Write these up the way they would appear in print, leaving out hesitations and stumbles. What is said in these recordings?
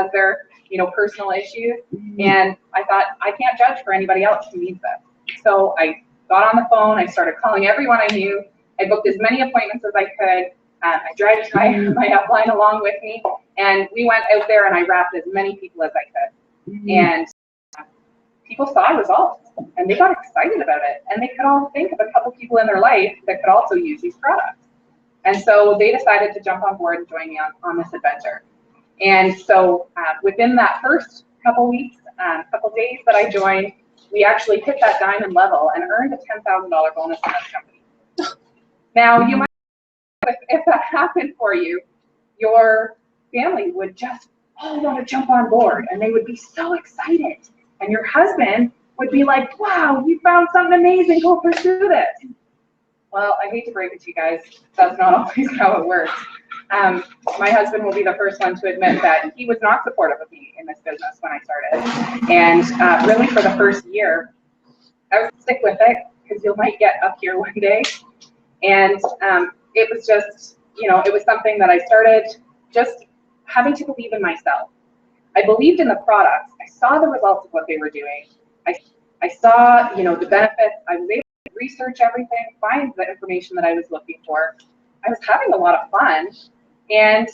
has their, personal issues. And I thought, I can't judge for anybody else who needs this. So I got on the phone, I started calling everyone I knew. I booked as many appointments as I could. I dragged my upline along with me, and we went out there and I wrapped as many people as I could. And people saw results and they got excited about it, and they could all think of a couple people in their life that could also use these products. And so they decided to jump on board and join me on this adventure. And so within that first couple weeks, couple days that I joined, we actually hit that diamond level and earned a $10,000 bonus in this company. Now, you might, if that happened for you, your family would just all want to jump on board and they would be so excited. And your husband would be like, wow, you found something amazing, go pursue this. Well, I hate to break it to you guys, that's not always how it works. My husband will be the first one to admit that he was not supportive of me in this business when I started. And really for the first year, I would stick with it because you might get up here one day. And it was just, it was something that I started just having to believe in myself. I believed in the products. I saw the results of what they were doing. I saw, the benefits. I was able to research everything, find the information that I was looking for. I was having a lot of fun, and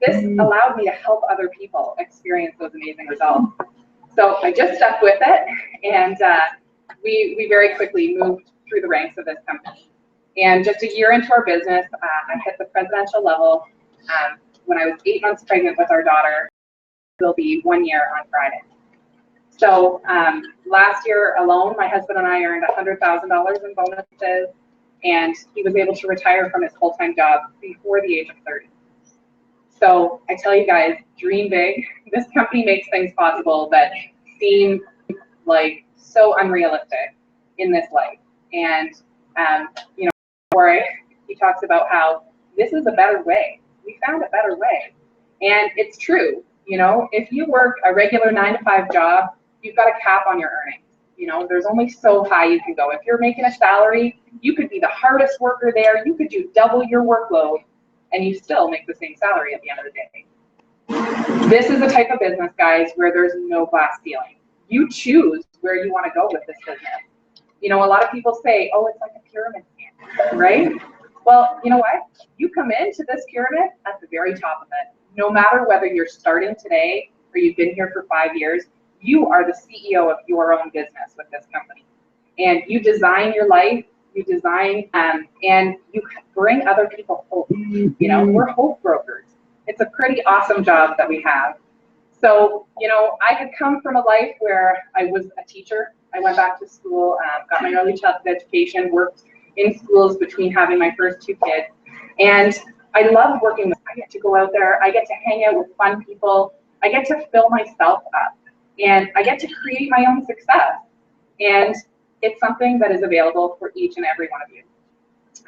this allowed me to help other people experience those amazing results. So I just stuck with it, and we very quickly moved through the ranks of this company. And just a year into our business, I hit the presidential level when I was 8 months pregnant with our daughter. It'll be 1 year on Friday. So last year alone, my husband and I earned $100,000 in bonuses, and he was able to retire from his full-time job before the age of 30. So I tell you guys, dream big. This company makes things possible that seem like so unrealistic in this life. And Corey, he talks about how this is a better way. We found a better way. And it's true. If you work a regular 9-to-5 job, you've got a cap on your earnings. There's only so high you can go. If you're making a salary, you could be the hardest worker there. You could do double your workload, and you still make the same salary at the end of the day. This is the type of business, guys, where there's no glass ceiling. You choose where you want to go with this business. A lot of people say, oh, it's like a pyramid scheme, right? Well, you know what? You come into this pyramid at the very top of it. No matter whether you're starting today or you've been here for 5 years, you are the CEO of your own business with this company. And you design your life, you design, and you bring other people hope. We're hope brokers. It's a pretty awesome job that we have. So, I had come from a life where I was a teacher. I went back to school, got my early childhood education, worked in schools between having my first 2 kids. And I love working with, I get to go out there, I get to hang out with fun people, I get to fill myself up, and I get to create my own success. And it's something that is available for each and every one of you.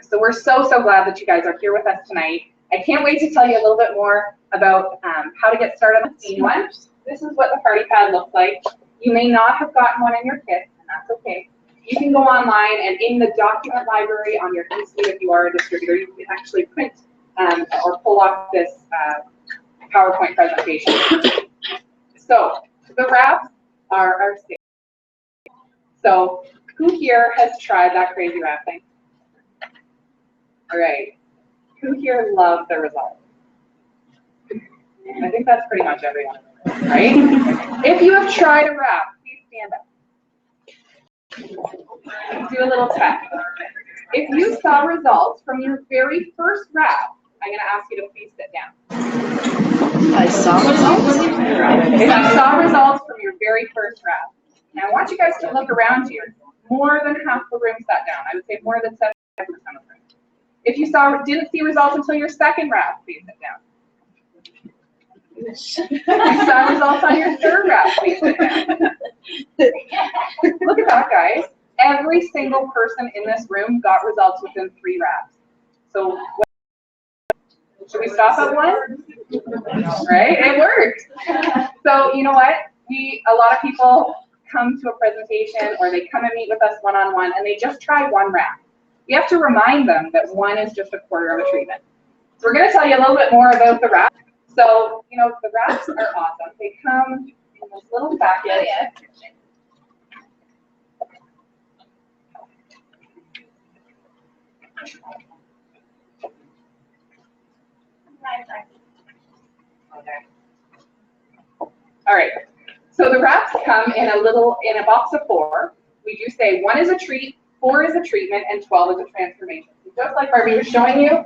So we're so glad that you guys are here with us tonight. I can't wait to tell you a little bit more about how to get started on the Scene One. This is what the party pad looks like. You may not have gotten one in your kit, and that's okay. You can go online, and in the document library on your eSuite, if you are a distributor, you can actually print or pull off this PowerPoint presentation. So the wraps are our safe. So who here has tried that crazy wrap thing? All right. Who here loved the result? I think that's pretty much everyone, right? If you have tried a wrap, please stand up. Do a little test. If you saw results from your very first wrap, I'm going to ask you to please sit down. I saw results? If you saw results from your very first wrap. Now I want you guys to look around you. More than half the room sat down. I would say more than 75% of the room. If you didn't see results until your second wrap, please sit down. If you saw results on your third wrap, please sit down. Look at that, guys. Every single person in this room got results within 3 wraps. So should we stop at 1? Right? It worked. So you know what? A lot of people come to a presentation or they come and meet with us one-on-one and they just try 1 wrap. We have to remind them that 1 is just a quarter of a treatment. So we're going to tell you a little bit more about the wrap. So, you know, the wraps are awesome. They come in this little packet. Oh, yeah. All right. So the wraps come in a box of 4. We do say 1 is a treat, 4 is a treatment, and 12 is a transformation. Just like Barbie was showing you.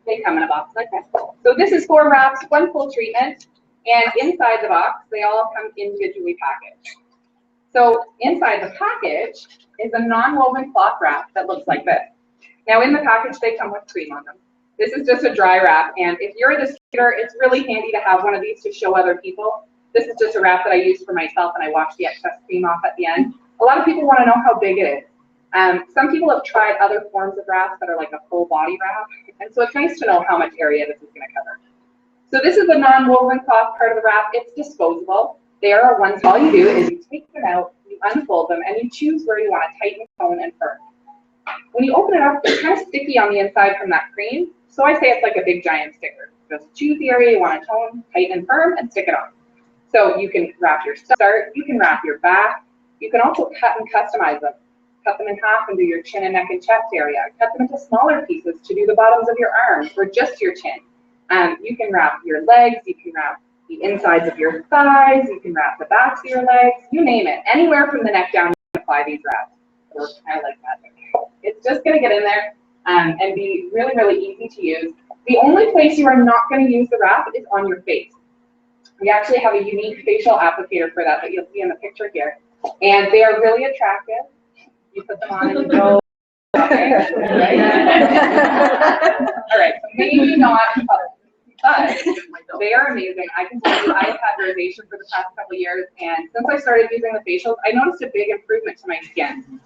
They come in a box like this. So this is 4 wraps, 1 full treatment, and inside the box, they all come individually packaged. So inside the package is a non-woven cloth wrap that looks like this. Now in the package, they come with cream on them. This is just a dry wrap, and if you're a distributor, it's really handy to have one of these to show other people. This is just a wrap that I use for myself, and I wash the excess cream off at the end. A lot of people want to know how big it is. Some people have tried other forms of wraps that are like a full body wrap, and so it's nice to know how much area this is going to cover. So this is the non-woven cloth part of the wrap. It's disposable. They are ones. All you do is you take them out, you unfold them, and you choose where you want to tighten, tone, and firm. When you open it up, it's kind of sticky on the inside from that cream, so I say it's like a big giant sticker. Just choose the area you want to tone, tighten, and firm, and stick it on. So you can wrap your start, you can wrap your back, you can also cut and customize them. Cut them in half and do your chin and neck and chest area. Cut them into smaller pieces to do the bottoms of your arms or just your chin. You can wrap your legs, you can wrap the insides of your thighs, you can wrap the backs of your legs, you name it. Anywhere from the neck down, you can apply these wraps. It works kind of like magic. It's just going to get in there and be really, really easy to use. The only place you are not going to use the wrap is on your face. We actually have a unique facial applicator for that you'll see in the picture here. And they are really attractive. You put them on and you go. Okay, right? All right, so maybe not in public, but they are amazing. I can tell you, I have had rosacea for the past couple of years, and since I started using the facials, I noticed a big improvement to my skin.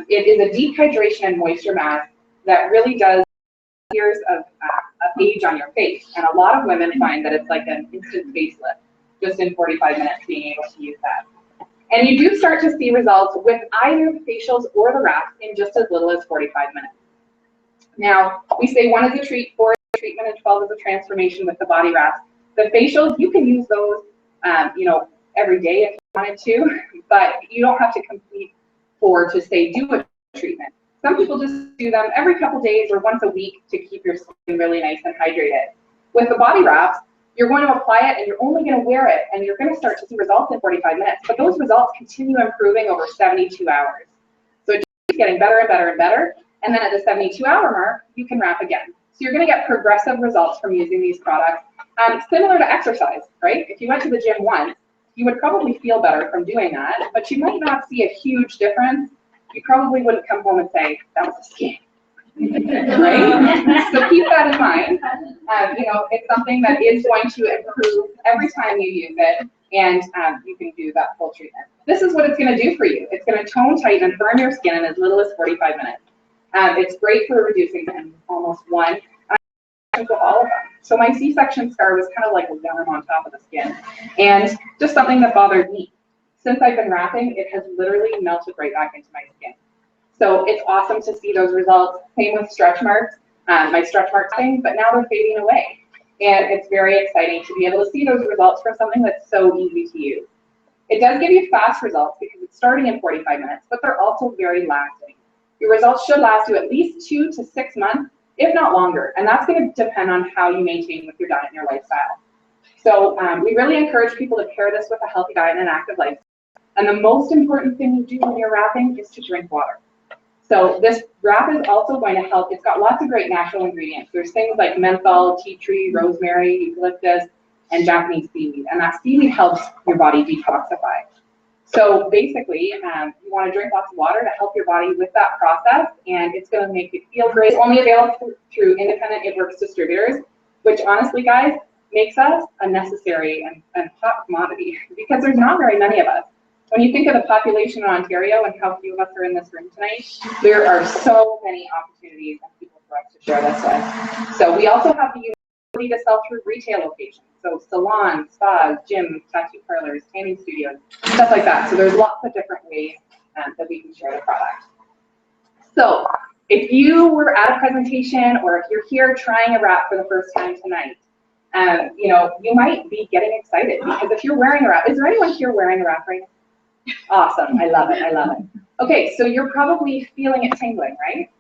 It is a deep hydration and moisture mask that really does years of age on your face, and a lot of women find that it's like an instant facelift, just in 45 minutes being able to use that. And you do start to see results with either the facials or the wraps in just as little as 45 minutes. Now, we say 1 is a treat, 4 is a treatment, and 12 is a transformation with the body wraps. The facials, you can use those, you know, every day if you wanted to, but you don't have to complete 4 to say do a treatment. Some people just do them every couple days or once a week to keep your skin really nice and hydrated. With the body wraps, you're going to apply it and you're only going to wear it and you're going to start to see results in 45 minutes, but those results continue improving over 72 hours. So it's just getting better and better and better, and then at the 72-hour mark, you can wrap again. So you're going to get progressive results from using these products. Similar to exercise, right? If you went to the gym once, you would probably feel better from doing that, but you might not see a huge difference. You probably wouldn't come home and say, that was a scam. Right? So keep that in mind. You know, it's something that is going to improve every time you use it, and you can do that full treatment. This is what it's going to do for you. It's going to tone, tighten, and firm your skin in as little as 45 minutes. It's great for reducing almost 1. I think all of them. So my C-section scar was kind of like a worm on top of the skin, and just something that bothered me. Since I've been wrapping, it has literally melted right back into my skin. So it's awesome to see those results. Same with stretch marks. My stretch marks thing, but now they're fading away. And it's very exciting to be able to see those results from something that's so easy to use. It does give you fast results because it's starting in 45 minutes, but they're also very lasting. Your results should last you at least 2 to 6 months, if not longer. And that's going to depend on how you maintain with your diet and your lifestyle. So we really encourage people to pair this with a healthy diet and an active lifestyle. And the most important thing you do when you're wrapping is to drink water. So this wrap is also going to help. It's got lots of great natural ingredients. There's things like menthol, tea tree, rosemary, eucalyptus, and Japanese seaweed. And that seaweed helps your body detoxify. So basically, you want to drink lots of water to help your body with that process, and it's going to make it feel great. It's only available through independent It Works distributors, which honestly, guys, makes us a necessary and hot commodity because there's not very many of us. When you think of the population in Ontario and how few of us are in this room tonight, there are so many opportunities and people for us to share this with. So we also have the ability to sell through retail locations. So salons, spas, gyms, tattoo parlors, tanning studios, stuff like that. So there's lots of different ways that we can share the product. So if you were at a presentation or if you're here trying a wrap for the first time tonight, you know, you might be getting excited because if you're wearing a wrap, is there anyone here wearing a wrap right now? Awesome, I love it, I love it. Okay, so you're probably feeling it tingling, right?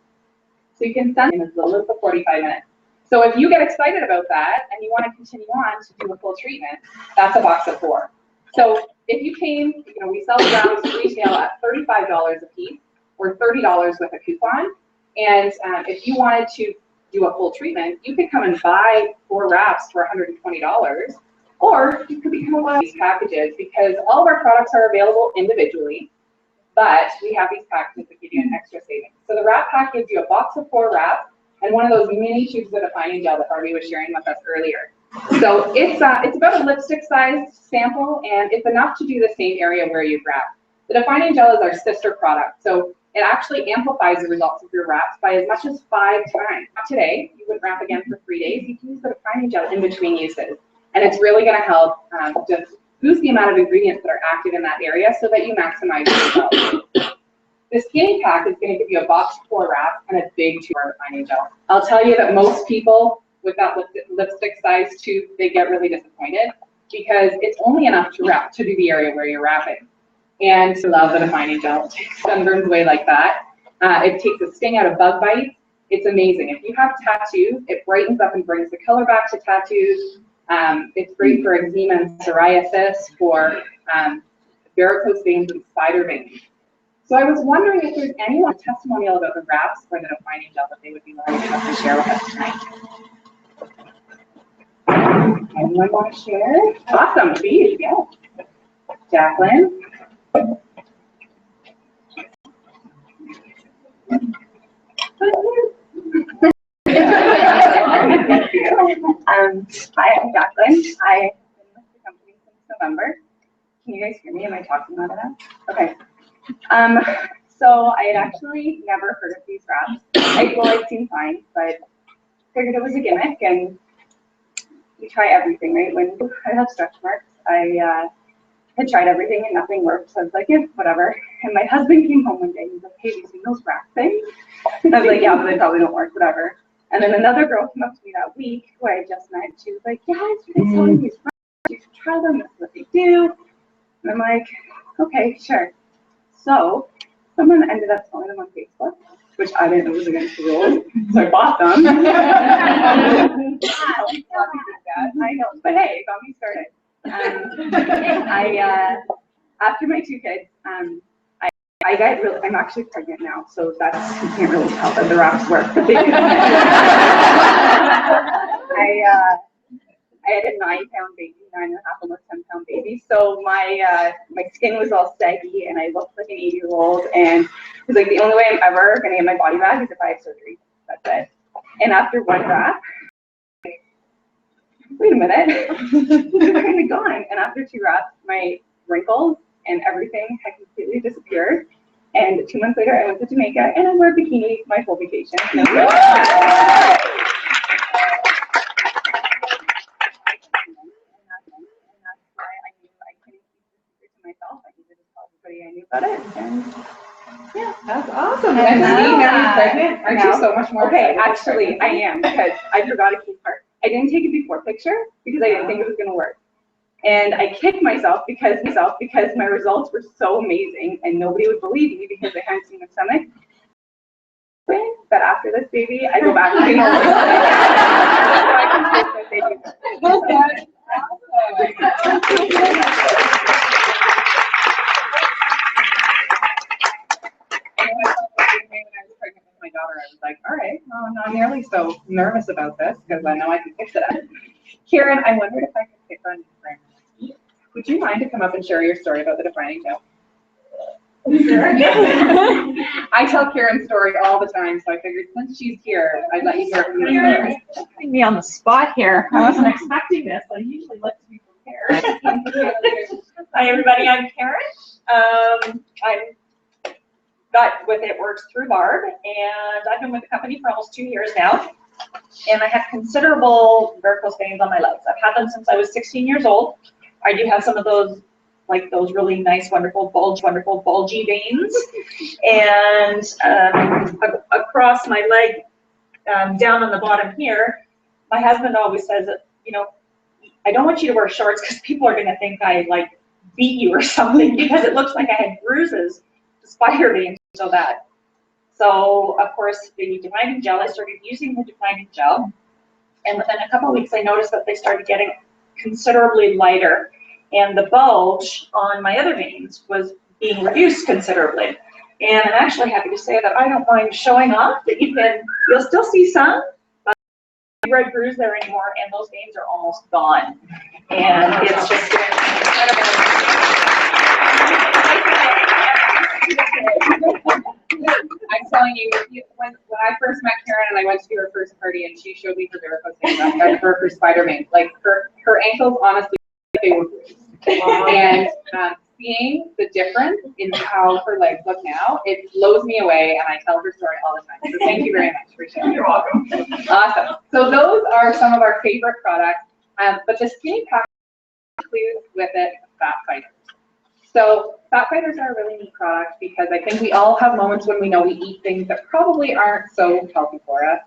So you can send in as little as the 45 minutes. So if you get excited about that and you want to continue on to do a full treatment, that's a box of 4. So if you came, you know, we sell wraps retail at $35 a piece or $30 with a coupon. And if you wanted to do a full treatment, you could come and buy 4 wraps for $120, or you could become one of these packages because all of our products are available individually, but we have these packages that give you an extra savings. So the wrap pack gives you a box of 4 wraps and one of those mini tubes of defining gel that Barbie was sharing with us earlier. So it's about a lipstick-sized sample, and it's enough to do the same area where you wrap. The defining gel is our sister product, so it actually amplifies the results of your wraps by as much as 5 times. Today, you wouldn't wrap again for 3 days. You can use the defining gel in between uses, and it's really going to help just boost the amount of ingredients that are active in that area so that you maximize your results. The skinny pack is going to give you a box of 4 wraps and a big tube of defining gel. I'll tell you that most people with that lipstick size tube, they get really disappointed because it's only enough to wrap to do the area where you're wrapping. And I love the defining gel. It takes sunburns away like that. It takes the sting out of bug bites. It's amazing. If you have tattoos, it brightens up and brings the color back to tattoos. It's great for eczema and psoriasis, for varicose veins and spider veins. So I was wondering if there's anyone testimonial about the wraps or the defining gel that they would be willing to come and share with us tonight. Anyone want to share? Awesome, please, yeah. Jacqueline. Hi, I'm Jacqueline. I've been with the company since November. Can you guys hear me? Am I talking loud enough? Okay. So I had actually never heard of these wraps. I'd seen signs, but figured it was a gimmick, and you try everything, right? When I have stretch marks, I had tried everything and nothing worked, so I was like, yeah, whatever. And my husband came home one day and he's like, hey, have you seen those wrap things? And I was like, yeah, but they probably don't work, whatever. And then another girl came up to me that week who I had just met. She was like, yeah, I started selling these wraps. You should try them. That's what they do. And I'm like, okay, sure. So someone ended up selling them on Facebook, which I didn't know was against the rules. So I bought them. I know, but hey, it got me started. After my 2 kids, I got really, I'm actually pregnant now, so that's, you can't really tell that the wraps work, but they do. I had a 9-pound baby, 9.5, almost 10-pound baby, so my skin was all saggy and I looked like an 8-year-old, and it was like the only way I'm ever gonna get my body back is if I have surgery. That's it. And after one wrap, wait a minute, they're kind of gone. And after 2 wraps, my wrinkles and everything had completely disappeared. And 2 months later, I went to Jamaica and I wore a bikini my whole vacation. And that's why I knew I couldn't keep this secret to myself. I needed to tell everybody I knew about it. And yeah, that's awesome. And now you're pregnant. Aren't you so much more? Okay, actually, I am, because I forgot a key part. I didn't take a before picture because I didn't think it was going to work. And I kicked myself because my results were so amazing and nobody would believe me because I hadn't seen my stomach. But after this baby, I go back to being my daughter, I was like, all right, well, I'm not nearly so nervous about this because I know I can fix it. Karen, I wondered if I could pick on you. Would you mind to come up and share your story about the defining gel? Sure. I tell Karen's story all the time, so I figured since she's here, I'd let you hear it from the story. Putting me on the spot here. I wasn't expecting this. I usually like to be prepared. Hi, everybody. I'm Karen. I'm got with It Works through Barb, and I've been with the company for almost 2 years now. And I have considerable varicose veins on my legs. I've had them since I was 16 years old. I do have some of those like those really nice, wonderful, bulgy veins. And across my leg, down on the bottom here, my husband always says that, you know, I don't want you to wear shorts because people are going to think I like beat you or something, because it looks like I had bruises, spider veins, so bad. So of course the defining gel, I started using the defining gel, and within a couple of weeks I noticed that they started getting considerably lighter, and the bulge on my other veins was being reduced considerably. And I'm actually happy to say that I don't mind showing off that you'll still see some, but no red bruise there anymore, and those veins are almost gone. And it's just been incredible. I'm telling you, when I first met Karen and I went to her first party and she showed me her varicose veins and her spider-man, like her ankles, honestly, they were bruised. Wow. And seeing the difference in how her legs look now, it blows me away, and I tell her story all the time. So thank you very much for sharing. You're welcome. Awesome. So those are some of our favorite products, but the skinny pack includes with it fat fighters. So fat fighters are a really neat product because I think we all have moments when we know we eat things that probably aren't so healthy for us,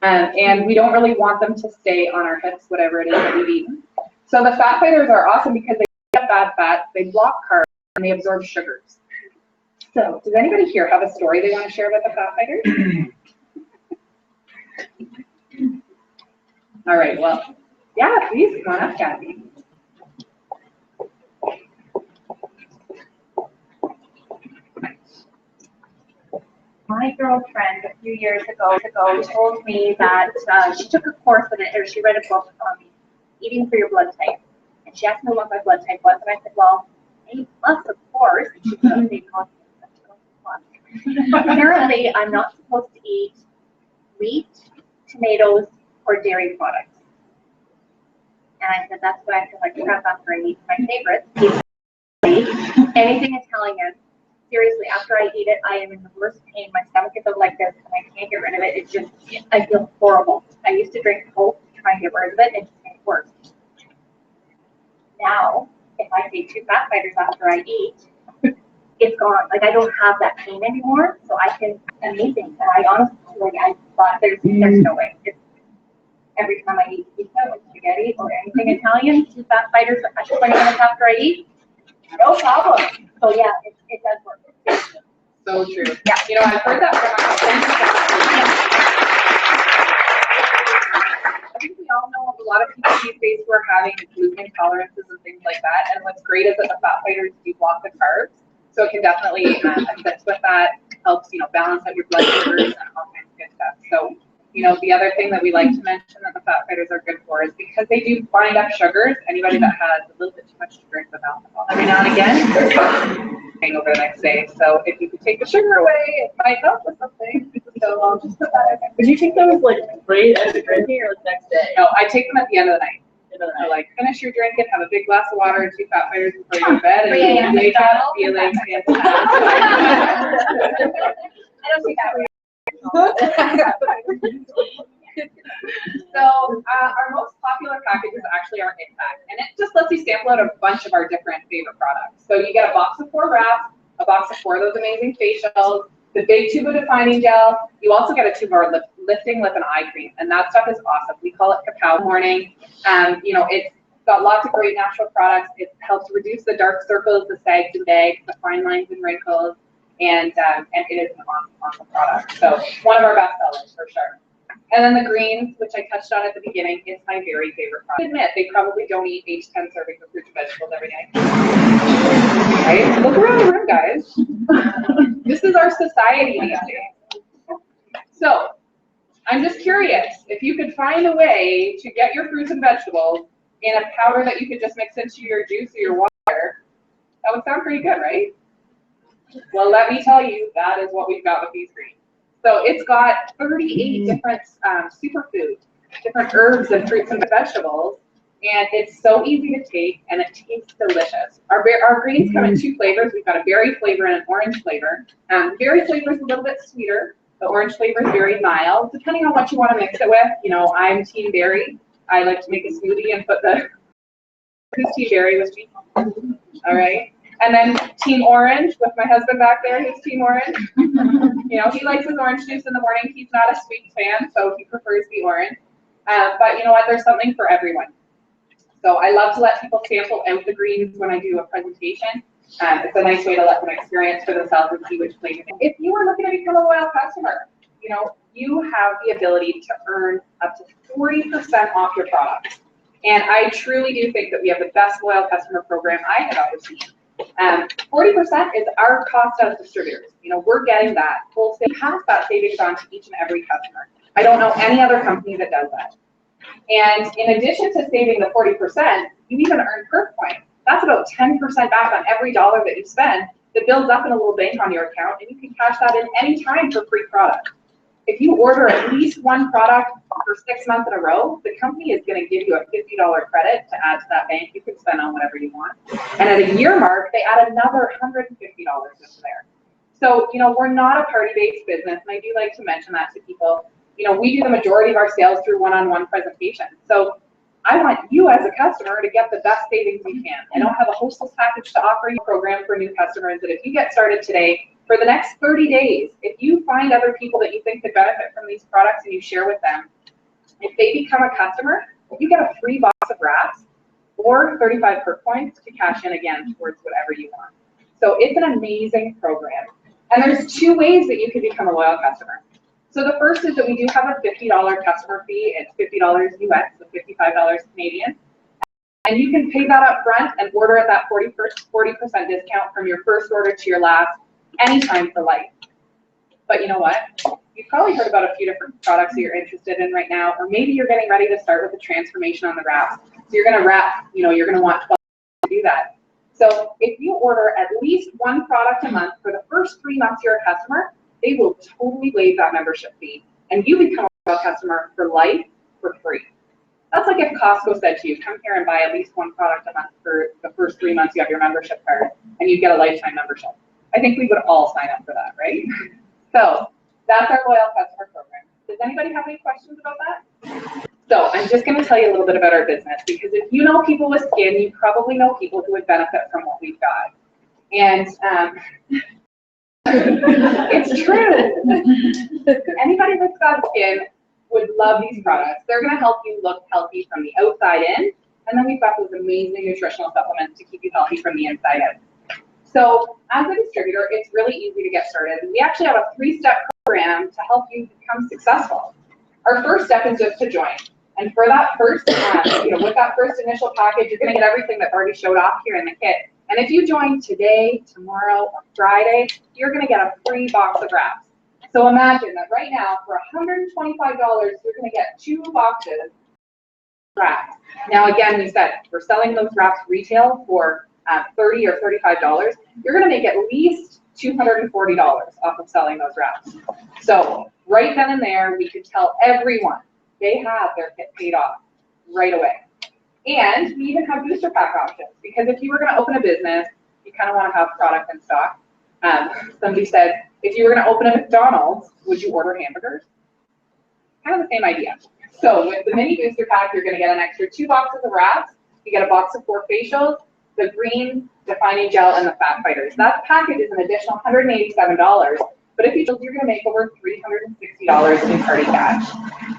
and we don't really want them to stay on our hips, whatever it is that we've eaten. So the fat fighters are awesome because they get bad fats, they block carbs, and they absorb sugars. So does anybody here have a story they want to share about the fat fighters? All right, well, yeah, please come on up, Kathy. My girlfriend a few years ago told me that she took a course in it, or she read a book on eating for your blood type. And she asked me what my blood type was, and I said, well, A+, of course. And she said, "Okay, apparently, I'm not supposed to eat wheat, tomatoes, or dairy products. And I said, that's what I feel like crap after I eat my favorites. Anything Italian. Seriously, after I eat it, I am in the worst pain. My stomach is like this, and I can't get rid of it. It's just, I feel horrible. I used to drink Coke to try and get rid of it, and it just made it worse. Now, if I take 2 fat fighters after I eat, it's gone. Like, I don't have that pain anymore, so I can, amazing. And I honestly, like, I thought there's no way. It's, every time I eat pizza or spaghetti or anything Italian, 2 fat fighters at 20 minutes after I eat, no problem. So yeah, it does work. So true. Yeah. You know, I've heard that from my husband. I think we all know a lot of people these days who are having gluten intolerances and things like that. And what's great is that the fat fighters do block the carbs. So it can definitely assist with that, helps, you know, balance out your blood sugars and all kinds of good stuff. So, you know, the other thing that we like to mention that the fat fighters are good for is because they do bind up sugars. Anybody that has a little bit too much to drink with alcohol every now and again, hangover the next day. So if you could take the sugar away, it might help with something. So I'll just put that in there. Would you take those like right as you're drinking or like next day? No, I take them at the end of the night. So like finish your drink and have a big glass of water and 2 fat fighters before you go to bed, and you wake up feeling fantastic. I don't think that So our most popular package is actually our Hit Pack, and it just lets you sample out a bunch of our different favorite products. So you get a box of 4 wraps, a box of 4 of those amazing facials, the big tube of defining gel. You also get a tube of our lifting lip and eye cream, and that stuff is awesome. We call it Cacao Morning. You know, it's got lots of great natural products. It helps reduce the dark circles, the sags and bags, the fine lines and wrinkles, and it is an awesome product. So one of our best sellers for sure. And then the greens, which I touched on at the beginning, is my very favorite product. I admit, they probably don't eat 8 to 10 servings of fruits and vegetables every day. Right? Look around the room, guys. This is our society these days. So, I'm just curious, if you could find a way to get your fruits and vegetables in a powder that you could just mix into your juice or your water, that would sound pretty good, right? Well, let me tell you, that is what we've got with these greens. So it's got 38 different superfoods, different herbs and fruits and vegetables, and it's so easy to take, and it tastes delicious. Our greens come in 2 flavors. We've got a berry flavor and an orange flavor. Berry flavor is a little bit sweeter. The orange flavor is very mild, depending on what you want to mix it with. You know, I'm team berry. I like to make a smoothie and put the Who's Team Dairy with me? All right. And then Team Orange with my husband back there. Who's Team Orange? You know, he likes his orange juice in the morning. He's not a sweet fan, so he prefers the orange. But you know what? There's something for everyone. So I love to let people sample out the greens when I do a presentation. It's a nice way to let them experience for themselves and see which flavor. If you are looking to become a loyal customer, you know, you have the ability to earn up to 40% off your products. And I truly do think that we have the best loyal customer program I have ever seen. 40% is our cost as distributors. You know, we're getting that wholesale, pass that savings on to each and every customer. I don't know any other company that does that. And in addition to saving the 40%, you even earn perk points. That's about 10% back on every dollar that you spend that builds up in a little bank on your account, and you can cash that in any time for free product. If you order at least one product for 6 months in a row, the company is going to give you a $50 credit to add to that bank. You can spend on whatever you want. And at a year mark, they add another $150 into there. So, you know, we're not a party-based business, and I do like to mention that to people. You know, we do the majority of our sales through one-on-one presentations. So I want you as a customer to get the best savings you can. I don't have a hostess package to offer you, a program for new customers that if you get started today, for the next 30 days, if you find other people that you think could benefit from these products and you share with them, if they become a customer, you get a free box of wraps or 35 perk points to cash in again towards whatever you want. So it's an amazing program. And there's two ways that you can become a loyal customer. So the first is that we do have a $50 customer fee. It's $50 US, so $55 Canadian. And you can pay that up front and order at that 40% discount from your first order to your last, anytime for life. But you know what? You've probably heard about a few different products that you're interested in right now, or maybe you're getting ready to start with the transformation on the wraps. So you're going to wrap, you know, you're going to want 12 to do that. So if you order at least one product a month for the first 3 months you're a customer, they will totally waive that membership fee, and you become a customer for life for free. That's like if Costco said to you, come here and buy at least one product a month for the first 3 months you have your membership card, and you get a lifetime membership. I think we would all sign up for that, right? So that's our loyal customer program. Does anybody have any questions about that? So I'm just going to tell you a little bit about our business, because if you know people with skin, you probably know people who would benefit from what we've got. And it's true. Anybody with got skin would love these products. They're going to help you look healthy from the outside in, and then we've got those amazing nutritional supplements to keep you healthy from the inside out. So as a distributor, it's really easy to get started. We actually have a 3-step program to help you become successful. Our first step is just to join. And for that first, with that first initial package, you're going to get everything that already showed off here in the kit. And if you join today, tomorrow, or Friday, you're going to get a free box of wraps. So imagine that right now, for $125, you're going to get 2 boxes of wraps. Now, again, we said we're selling those wraps retail for $30 or $35. You're going to make at least $240 off of selling those wraps. So right then and there, we could tell everyone they have their kit paid off right away. And we even have booster pack options, because if you were going to open a business, you kind of want to have product in stock. Somebody said, if you were going to open a McDonald's, would you order hamburgers? Kind of the same idea. So with the mini booster pack, you're going to get an extra 2 boxes of wraps. You get a box of 4 facials, the green defining gel, and the fat fighters. That package is an additional $187. But if you're going to make over $360 in party cash.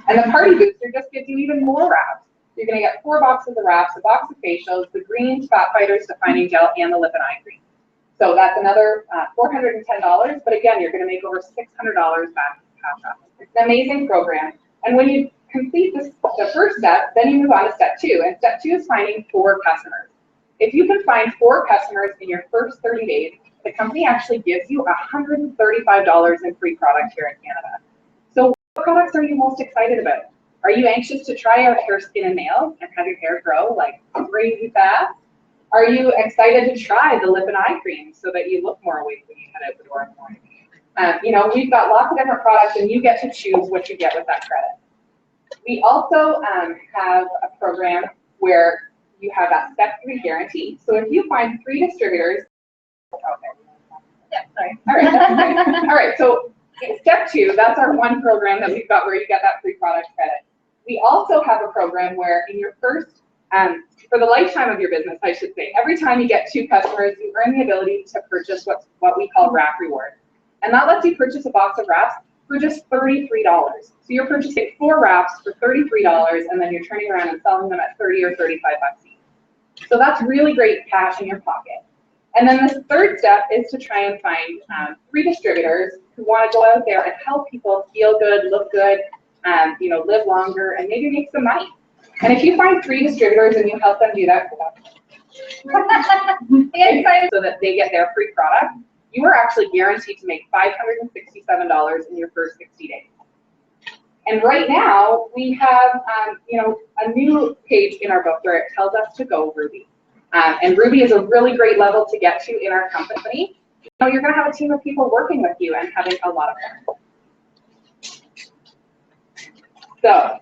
And the party booster just gives you even more wraps. You're going to get 4 boxes of wraps, a box of facials, the green fat fighters defining gel, and the lip and eye cream. So that's another $410. But again, you're going to make over $600 back in cash off. It's an amazing program. And when you complete the first step, then you move on to step 2. And step 2 is finding 4 customers. If you can find 4 customers in your first 30 days, the company actually gives you $135 in free product here in Canada. So what products are you most excited about? Are you anxious to try out hair, skin, and nails and have your hair grow like crazy fast? Are you excited to try the lip and eye cream so that you look more awake when you head out the door in the morning? We've got lots of different products, and you get to choose what you get with that credit. We also have a program where you have that step 3 guarantee. So if you find 3 distributors, All right, so step 2, that's our one program that we've got where you get that free product credit. We also have a program where in your first For the lifetime of your business, I should say, every time you get 2 customers, you earn the ability to purchase what we call wrap reward. And that lets you purchase a box of wraps for just $33. So you're purchasing 4 wraps for $33, and then you're turning around and selling them at 30 or 35 bucks each. So that's really great cash in your pocket. And then the third step is to try and find 3 distributors who want to go out there and help people feel good, look good, live longer, and maybe make some money. And if you find 3 distributors and you help them do that so that they get their free product, you are actually guaranteed to make $567 in your first 60 days. And right now, we have, a new page in our book where it tells us to go Ruby. And Ruby is a really great level to get to in our company. You're going to have a team of people working with you and having a lot of fun. So,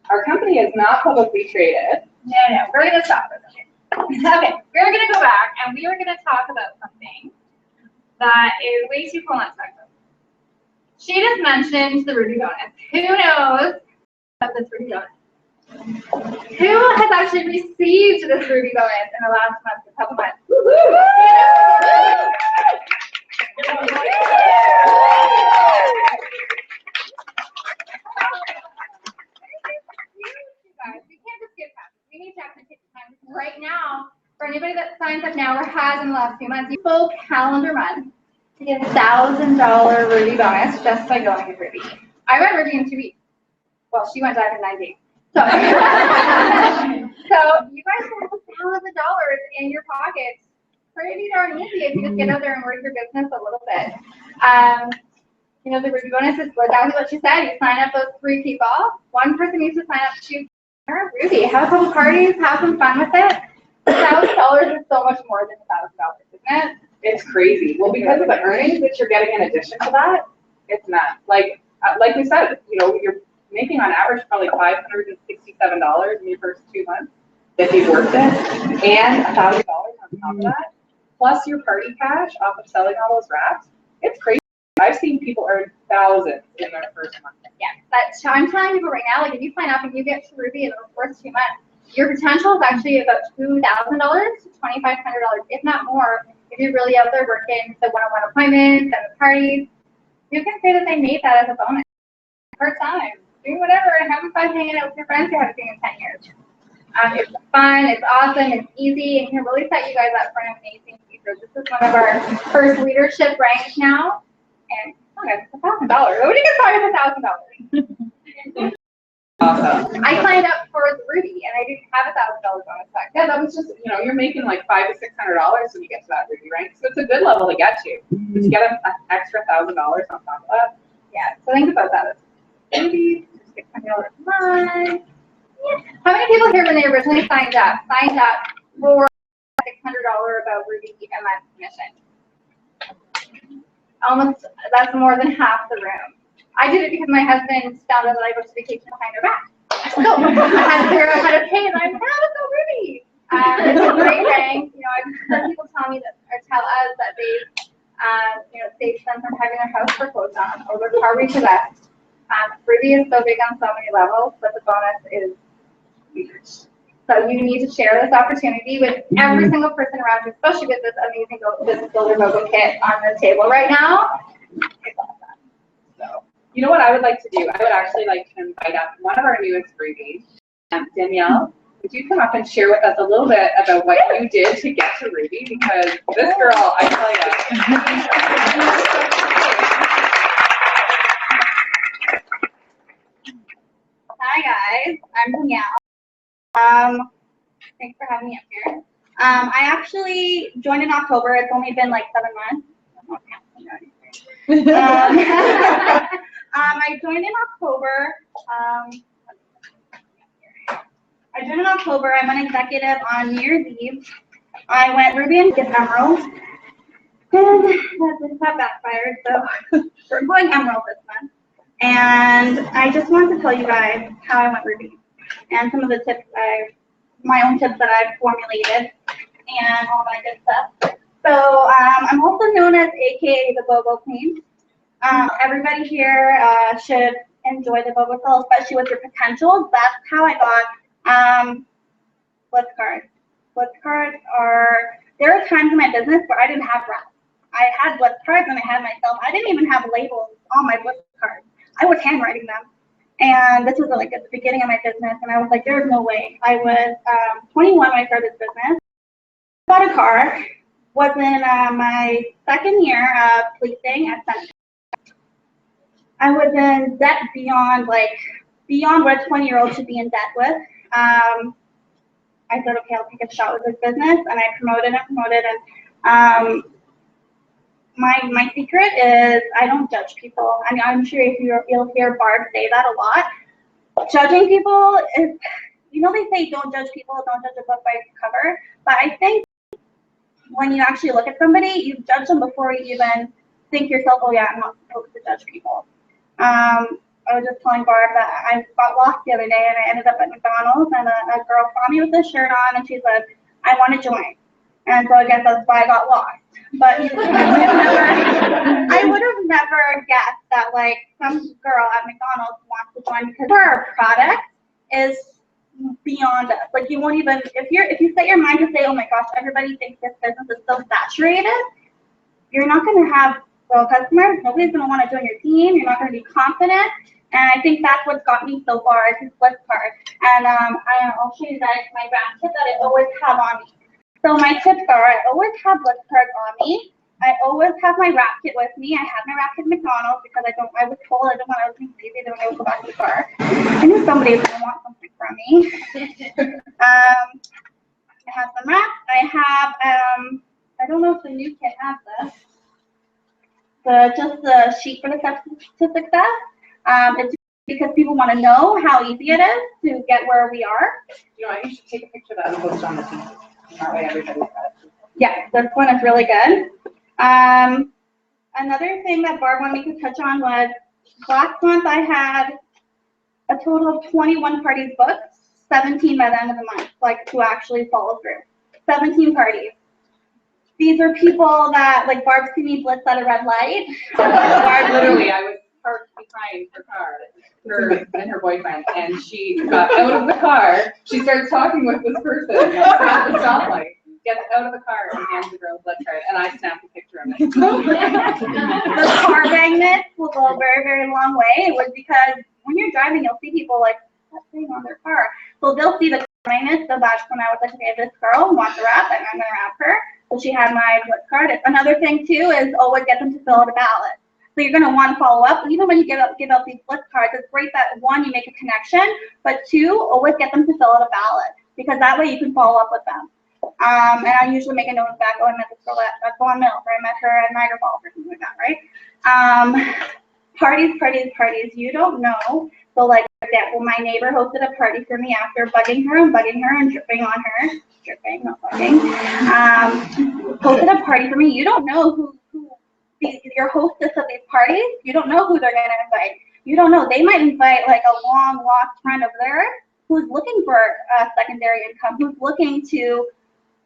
our company is not publicly traded. No, we're going to stop for a second. Okay, we're going to go back and we are going to talk about something that is way too cool and spectrum. She just mentioned the Ruby bonus. Who knows of this Ruby bonus? Who has actually received this Ruby bonus in the last month, a couple months? We can't just get past it. We need to actually take the time right now. For anybody that signs up now or has in the last few months, you full calendar month to get a $1,000 Ruby bonus just by going with Ruby. I went Ruby in 2 weeks. Well, she went live in 9 days. So, so you guys will have $1,000 in your pockets. Pretty darn easy if you just get out there and work your business a little bit. The Ruby bonus is exactly what she said. You sign up those 3 people. 1 person needs to sign up to Ruby. Have a couple parties, have some fun with it. $1,000 is so much more than $1,000, isn't it? It's crazy. Well, because of the earnings that you're getting in addition to that, it's not. Like we said, you're making on average probably $567 in your first 2 months if you've worked it, and $1,000 on top of that, plus your party cash off of selling all those wraps. It's crazy. I've seen people earn thousands in their first month. Yeah, but I'm telling people right now, like if you sign up and you get to Ruby in the first 2 months, your potential is actually about $2,000 to $2,500, if not more, if you're really out there working the one-on-one appointments and the parties. You can say that they made that as a bonus. Part-time, doing whatever, and having fun hanging out with your friends you haven't seen in 10 years. It's fun, it's awesome, it's easy, and can really set you guys up for an amazing future. This is one of our first leadership ranks now, and it's $1,000. Nobody gets hired with $1,000. Awesome. I signed up for the Ruby, and I didn't have $1,000 bonus back. Yeah, that was just, you're making like $500 to $600 when you get to that Ruby rank. So it's a good level to get to. But you get an extra $1,000 on top of that. Yeah, so think about that. Ruby, $600 a month. Yeah. How many people here, when they originally signed up for $600 about Ruby a month commission? Almost, that's more than half the room. I did it because my husband found out that I booked vacation behind her back. So I had to figure out how to pay, and I'm like, let's go Ruby. It's a great rank. I've heard people tell me that, or tell us that they, saves them from having their house foreclosed on or their car repossessed. Ruby is so big on so many levels, but the bonus is huge. So you need to share this opportunity with every single person around you, especially with this amazing Business Builder Mobile Kit on the table right now. It's awesome. So. You know what I would like to do? I would actually like to invite up one of our newest Rubies, Danielle. Would you come up and share with us a little bit about what you did to get to Ruby? Because this girl, I tell you. Hi guys, I'm Danielle. Thanks for having me up here. I actually joined in October. It's only been like 7 months. I joined in October. I went executive on New Year's Eve. I went Ruby and get Emerald. And that backfired, so we're going Emerald this month. And I just wanted to tell you guys how I went Ruby and some of the tips my own tips that I've formulated and all that good stuff. So I'm also known as AKA the Bobo Queen. Everybody here should enjoy the Bobo Pill, especially with your potential. That's how I got Blitz cards. Blitz cards there are times in my business where I didn't have reps. I had Blitz cards and I had myself. I didn't even have labels on my Blitz cards. I was handwriting them. And this was like at the beginning of my business, and I was like, there's no way. I was 21 when I started this business. Bought a car. Was in my second year of policing at Central. I was in debt beyond what a 20-year-old should be in debt with. I said, okay, I'll take a shot with this business, and I promoted and my secret is I don't judge people. I mean, I'm sure you'll hear Barb say that a lot. Judging people is, they say don't judge people, don't judge a book by its cover, but I think when you actually look at somebody, you judge them before you even think yourself, oh yeah, I'm not supposed to judge people. I was just telling Barb that I got lost the other day and I ended up at McDonald's and a girl saw me with this shirt on and she said, I want to join. And so I guess that's why I got lost. But I would have never guessed that like some girl at McDonald's wants to join because her product is beyond us. Like you won't even, if you set your mind to say, oh my gosh, everybody thinks this business is so saturated, you're not going to have loyal customers. Nobody's going to want to join your team. You're not going to be confident. And I think that's what's got me so far is this Blitz card. And I'll show you guys my wrap kit that I always have on me. So my tips are, I always have Blitz cards on me. I always have my wrap kit with me. I had my wrap kit at McDonald's because I was told I didn't want to be lazy, then I would go back to the car. I knew somebody was going to want something from me. I have some wraps. I have, I don't know if the new kit has this. Just the sheet for the steps to success. It's because people want to know how easy it is to get where we are. You should take a picture of that and post it on the team. That way everybody's got it. Yeah, this one is really good. Another thing that Barb wanted me to touch on was last month I had a total of 21 parties booked, 17 by the end of the month, like to actually follow through. 17 parties. These are people that, like Barb seen me blitz at a red light. Barb, literally, I was parked behind her car, her and her boyfriend, and she got out of the car. She started talking with this person at the stoplight. Gets out of the car and hands the girl a blood card, and I snapped a picture of it. The car magnets will go a very, very long way. It was because when you're driving, you'll see people like that thing on their car. So they'll see the car magnets. So that's when I was like, okay, this girl wants a wrap, and I'm gonna wrap her. So she had my Blitz card. Another thing too is always get them to fill out a ballot. So you're gonna want to follow up. Even when you give out these Blitz cards, it's great that one, you make a connection, but two, always get them to fill out a ballot because that way you can follow up with them. And I usually make a note of that. Oh, I met this girl at Vaughan Mills, or I met her at Niagara Falls, or something like that, right? Parties. You don't know. So, like, for example, my neighbor hosted a party for me after bugging her and dripping on her. Dripping, not bugging. Hosted a party for me. You don't know who your hostess of these parties. You don't know who they're going to invite. You don't know. They might invite, like, a long lost friend of theirs who's looking for a secondary income, who's looking to,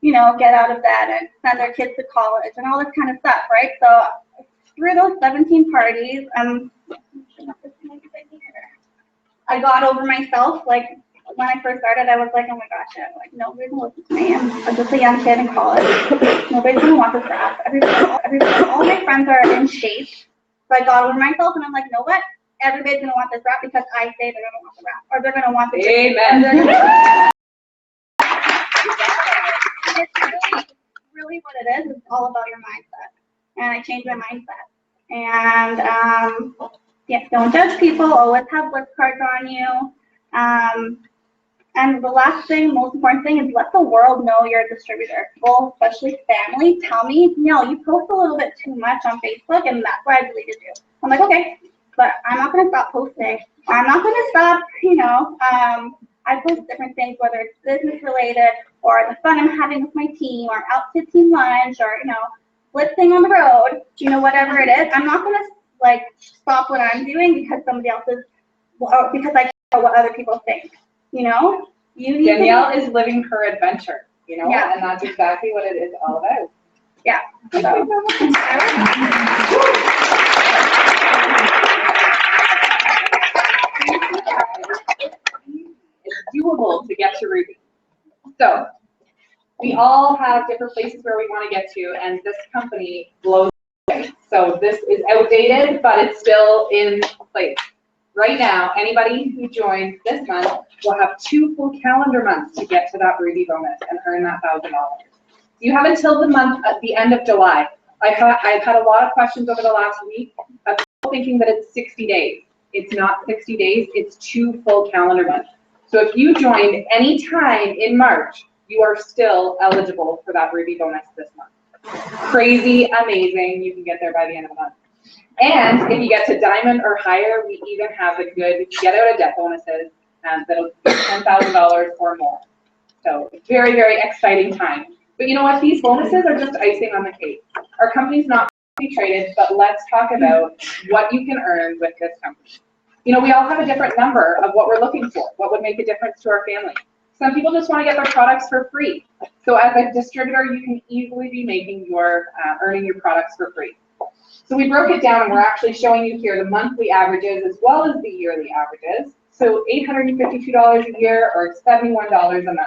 get out of that and send their kids to college and all this kind of stuff, right? So through those 17 parties, I got over myself. Like when I first started, I was like, oh my gosh, nobody's gonna listen to me. I'm just a young kid in college. Nobody's gonna want this rap. All my friends are in shape. So I got over myself and I'm like, you know what? Everybody's gonna want this rap because I say they're gonna want the rap, or they're gonna want the Amen. It's really what it is. It's all about your mindset. And I changed my mindset. And yes, don't judge people. Always have Blitz cards on you. And the last thing, most important thing, is let the world know you're a distributor. People, especially family, tell me, you post a little bit too much on Facebook, and that's why I deleted you. I'm like, okay, but I'm not going to stop posting. I'm not going to stop, I post different things, whether it's business related or the fun I'm having with my team or out to team lunch or, blitzing on the road, whatever it is. I'm not going to stop what I'm doing because somebody else is, or because I care about what other people think, Danielle is living her adventure, Yeah. and that's exactly what it is all about. Yeah. So. It's doable to get to Ruby. So we all have different places where we want to get to, and this company blows away. So this is outdated, but it's still in place. Right now, anybody who joins this month will have 2 full calendar months to get to that Ruby bonus and earn that $1,000. You have until the month at the end of July. I've had a lot of questions over the last week of people thinking that it's 60 days. It's not 60 days, it's 2 full calendar months. So if you joined any time in March, you are still eligible for that Ruby bonus this month. Crazy, amazing, you can get there by the end of the month. And if you get to Diamond or higher, we even have the good get out of debt bonuses that'll be $10,000 or more. So very, very exciting time. But you know what? These bonuses are just icing on the cake. Our company's not publicly traded, but let's talk about what you can earn with this company. You know, we all have a different number of what we're looking for, what would make a difference to our family. Some people just want to get their products for free. So as a distributor, you can easily be making your, earning your products for free. So we broke it down, and we're actually showing you here the monthly averages as well as the yearly averages. So $852 a year or $71 a month.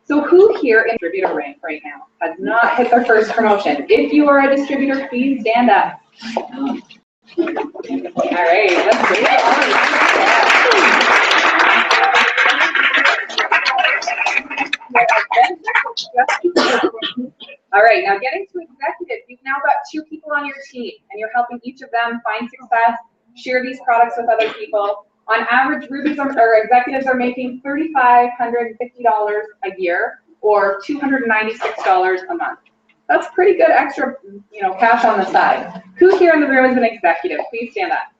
So who here in distributor rank right now has not hit their first promotion? If you are a distributor, please stand up. All right, that's great. All right, now getting to executives, you've now got 2 people on your team, and you're helping each of them find success, share these products with other people. On average, Rubies or executives are making $3,550 a year, or $296 a month. That's pretty good extra, you know, cash on the side. Who here in the room is an executive? Please stand up.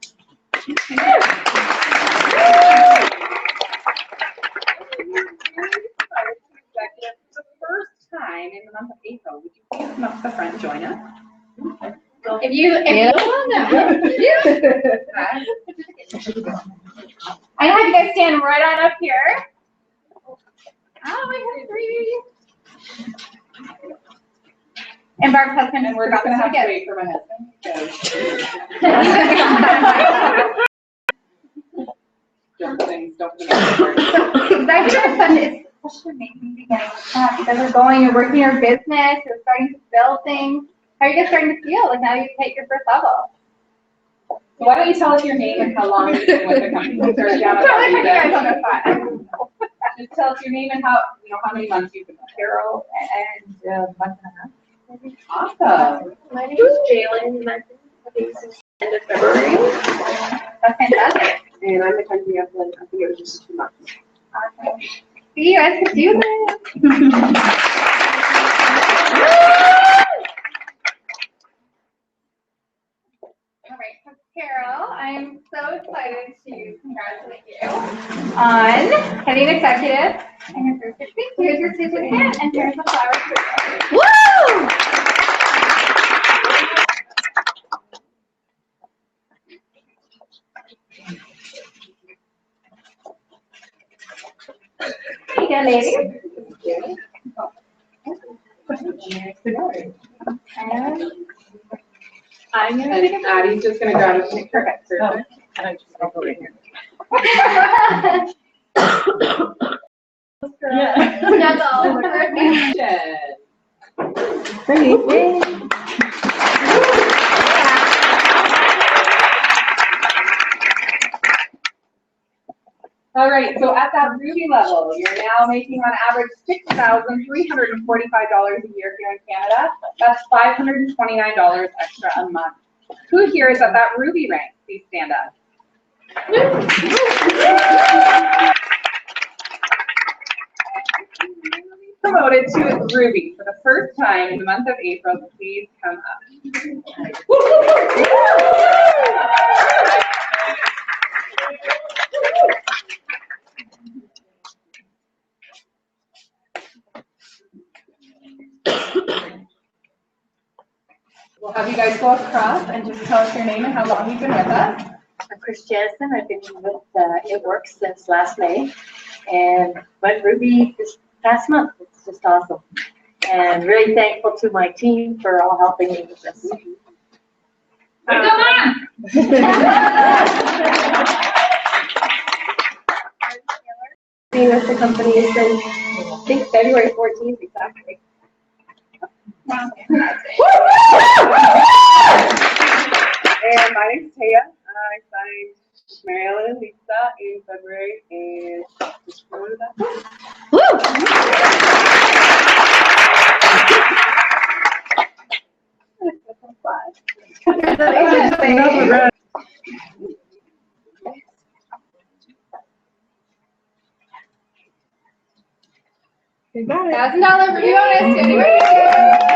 The first time in the month of April, would you please come up to the front and join us? If you I have you guys stand right on up here. Oh, I have 3. And Barb's husband, and we're about gonna have to get. wait for my husband. Don't Executive session is such an amazing beginning. You guys are going, you're working your business, you're starting to build things. How are you guys starting to feel? Like now you've hit your first level. So why don't you tell us your name and how long you've been with the company? Just tell us your name and how many months you've been with Carol and a month and a half. Awesome. My name is Jalen. I've been since the end of February. That's fantastic. And I'm the country upland. I think it was just 2 months. Awesome. See, you guys can do this. All right, so Carol, I'm so excited to congratulate you on hitting executive and your first 6 weeks. Here's your certificate and here's the flowers for you. Woo! There you go, ladies. And I'm gonna take And Addie's just gonna grab a picture. Perfect. Snuggle. All right, so at that Ruby level, you're now making on average $6,345 a year here in Canada. That's $529 extra a month. Who here is at that Ruby rank? Please stand up. Promoted to Ruby for the first time in the month of April. Please come up. We'll have you guys go across and just tell us your name and how long you've been with us. I'm Chris Jansen. I've been with It Works since last May and went Ruby this past month. It's just awesome. And really thankful to my team for all helping me with this. Been with the company since, I think, February 14th exactly. And my name's Taya. I signed Mary Ellen and Lisa in February and just promoted that. $1,000 bonus, anybody?